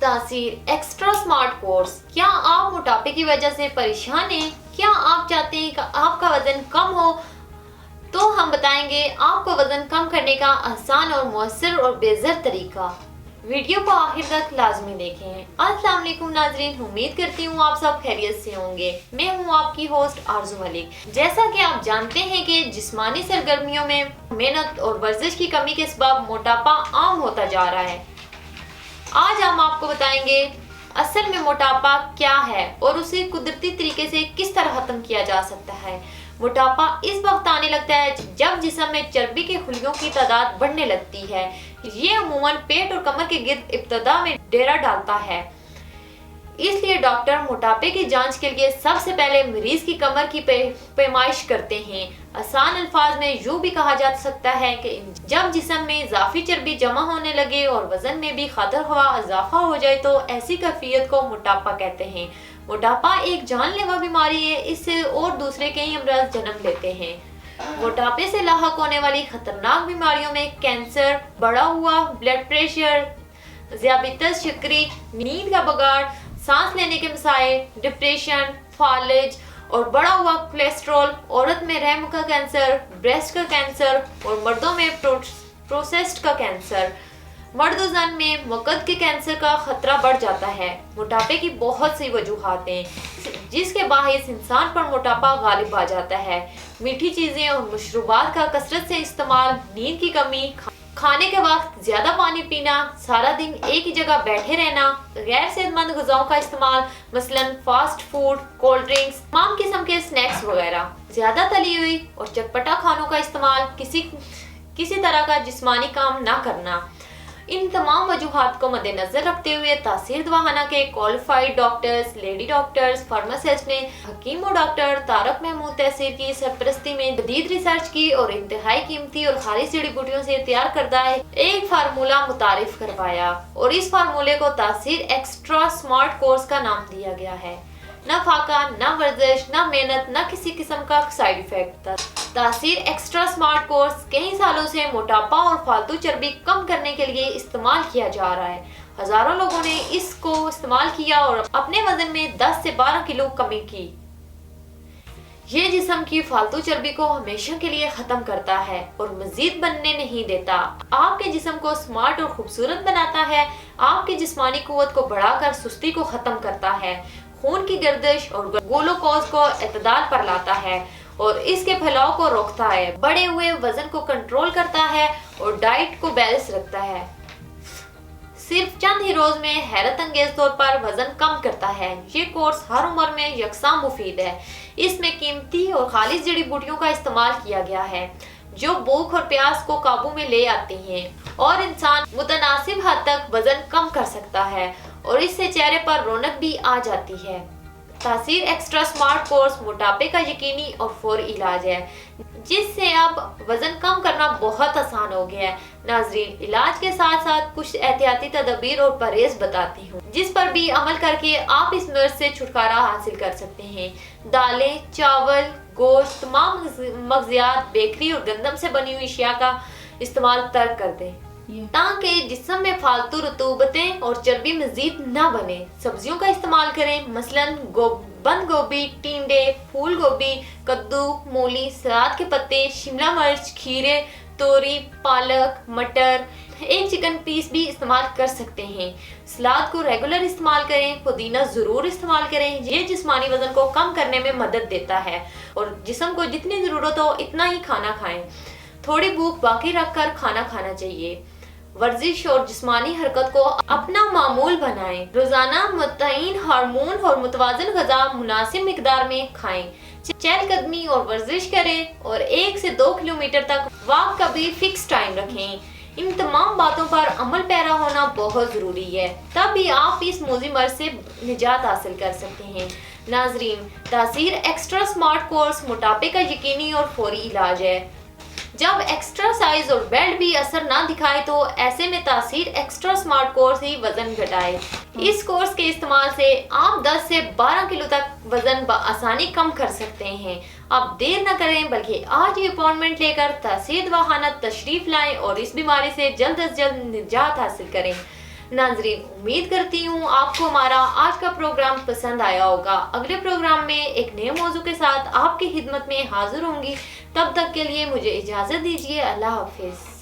तासीर extra smart course. क्या आप मोटापे की वजह से परेशान हैं? क्या आप चाहते हैं कि आपका वजन कम हो? तो हम बताएंगे आपको वजन कम करने का आसान और मौसर और बेहतर तरीका। वीडियो को आखिर तक लाजमी देखें। अस्सलाम वालेकुम नाजरीन, उम्मीद करती हूँ आप सब खैरियत से होंगे। मैं हूँ आपकी होस्ट आरजू मलिक। जैसा कि आप जानते हैं कि जिस्मानी सरगर्मियों में मेहनत और वर्जिश की कमी के सबब मोटापा आम होता जा रहा है। आज हम आपको बताएंगे असल में मोटापा क्या है और उसे कुदरती तरीके से किस तरह खत्म किया जा सकता है। मोटापा इस वक्त आने लगता है जब जिस्म में चर्बी के खुलियों की तादाद बढ़ने लगती है। ये अमूमन पेट और कमर के गिर्द इब्तदा में डेरा डालता है। इसलिए डॉक्टर मोटापे की जांच के लिए सबसे पहले मरीज की कमर की पैमाइश करते हैं। आसान अल्फाज में यूं भी कहा जा सकता है कि जब जिस्म में इजाफी चर्बी जमा होने लगे और वजन में भी खातर हुआ इजाफा हो जाए तो ऐसी कैफियत को मोटापा कहते हैं। मोटापा एक जानलेवा बीमारी है। इससे और दूसरे कई अमराज जन्म लेते हैं। मोटापे से लाहक होने वाली खतरनाक बीमारियों में कैंसर, बढ़ा हुआ ब्लड प्रेशर, ज़ियाबितस शकरी, नींद का बगाड़, सांस लेने के मसाइल, डिप्रेशन, फालिज और बढ़ा हुआ कोलेस्ट्रॉल, औरत में रहम का कैंसर, ब्रेस्ट का कैंसर और मर्दों में प्रोस्टेट का कैंसर। मर्द और जन में मकद के कैंसर का खतरा बढ़ जाता है। मोटापे की बहुत सी वजूहात हैं जिसके बाहिस इंसान पर मोटापा गालिब आ जाता है। मीठी चीजें और मशरूबात का कसरत से इस्तेमाल, नींद की कमी, खाने के वक्त ज्यादा पानी पीना, सारा दिन एक ही जगह बैठे रहना, गैर सेहतमंद ग़िज़ाओं का इस्तेमाल मसलन फास्ट फूड, कोल्ड ड्रिंक्स, तमाम किस्म के स्नैक्स वगैरह, ज्यादा तली हुई और चटपटा खानों का इस्तेमाल, किसी तरह का जिस्मानी काम ना करना। इन तमाम वजूहात को मद्देनजर रखते हुए तासीर दवाखाना के qualified doctors, lady doctors, pharmacist ने हकीम और डॉक्टर तारक महमूद तहसीर की सरपरस्ती में जदीद रिसर्च की और इंतहाई कीमती और खालिश जड़ी बूटियों से तैयार करदा है एक फार्मूला मुतारिफ करवाया और इस फार्मूले को तासीर एक्स्ट्रा स्मार्ट कोर्स का नाम दिया गया है। न फाका, न वर्जिश, न मेहनत, न किसी किस्म का साइड इफेक्ट था। तासीर एक्स्ट्रा स्मार्ट कोर्स कई सालों से मोटापा और फालतू चर्बी कम करने के लिए इस्तेमाल किया जा रहा है। हजारों लोगों ने इसको इस्तेमाल किया और अपने वजन में 10 से 12 किलो कमी की। ये जिस्म की फालतू चर्बी को हमेशा के लिए खत्म करता है और मजीद बनने नहीं देता। आपके जिस्म को स्मार्ट और खूबसूरत बनाता है। आपकी जिस्मानी कुव्वत को बढ़ाकर सुस्ती को खत्म करता है। खून की गर्दिश और ग्लूकोज को एतदाल पर लाता है और इसके फैलाव को रोकता है। बढ़े हुए वजन को कंट्रोल करता है और डाइट को बैलेंस रखता है। सिर्फ चंद ही रोज में हैरत अंगेज तौर पर वजन कम करता है। ये कोर्स हर उम्र में यकसां मुफीद है। इसमें कीमती और खालिश जड़ी बूटियों का इस्तेमाल किया गया है जो भूख और प्यास को काबू में ले आती हैं और इंसान मुतनासिब हद तक वजन कम कर सकता है और इससे चेहरे पर रौनक भी आ जाती है। तासीर एक्स्ट्रा स्मार्ट कोर्स मोटापे का यकीनी और फौरी इलाज है जिससे अब वजन कम करना बहुत आसान हो गया है। नाजरीन, इलाज के साथ साथ कुछ एहतियाती तदबीर और परहेज बताती हूँ जिस पर भी अमल करके आप इस मर्ज से छुटकारा हासिल कर सकते हैं। दालें, चावल, गोश्त, तमाम मग़ज़ियात, बेकरी और गंदम से बनी हुई अशिया का इस्तेमाल तर्क कर दें ताकि जिस्म में फालतू रतूबतें और चर्बी मजीद न बने। सब्जियों का इस्तेमाल करें मसलन बंद गोभी, टिंडे, फूल गोभी, कद्दू, मूली, सलाद के पत्ते, शिमला मिर्च, खीरे, तोरी, पालक, मटर, एक चिकन पीस भी इस्तेमाल कर सकते हैं। सलाद को रेगुलर इस्तेमाल करें। पुदीना जरूर इस्तेमाल करें। ये जिस्मानी वजन को कम करने में मदद देता है और जिस्म को जितनी जरूरत हो इतना ही खाना खाएं। थोड़ी भूख बाकी रखकर खाना खाना चाहिए। वर्जिश और जिस्मानी हरकत को अपना मामूल बनाएं। रोजाना मुतय्यन हार्मोन और मुतवाज़िन ग़िज़ा मुनासिब मिकदार में खाएं। चहलकदमी और वर्जिश करें और 1 से 2 किलोमीटर तक वॉक का भी फिक्स टाइम रखें। इन तमाम बातों पर अमल पैरा होना बहुत जरूरी है, तभी आप इस मोजी मर्ज से निजात हासिल कर सकते हैं। नाजरीन, तासीर एक्स्ट्रा स्मार्ट कोर्स मोटापे का यकीनी और फौरी इलाज है। जब एक्सरसाइज और बेल्ट भी असर ना दिखाए तो ऐसे में तासीर एक्स्ट्रा स्मार्ट कोर्स ही वजन घटाए। इस कोर्स के इस्तेमाल से आप 10 से 12 किलो तक वजन आसानी कम कर सकते हैं। आप देर न करें बल्कि आज ही अपॉइंटमेंट लेकर तासीर दवाखाना तशरीफ लाएं और इस बीमारी से जल्द अज जल्द निजात हासिल करें। नाज़रीन, उम्मीद करती हूँ आपको हमारा आज का प्रोग्राम पसंद आया होगा। अगले प्रोग्राम में एक नए मौजू के साथ आपकी खिदमत में हाजिर होंगी। तब तक के लिए मुझे इजाज़त दीजिए। अल्लाह हाफिज़।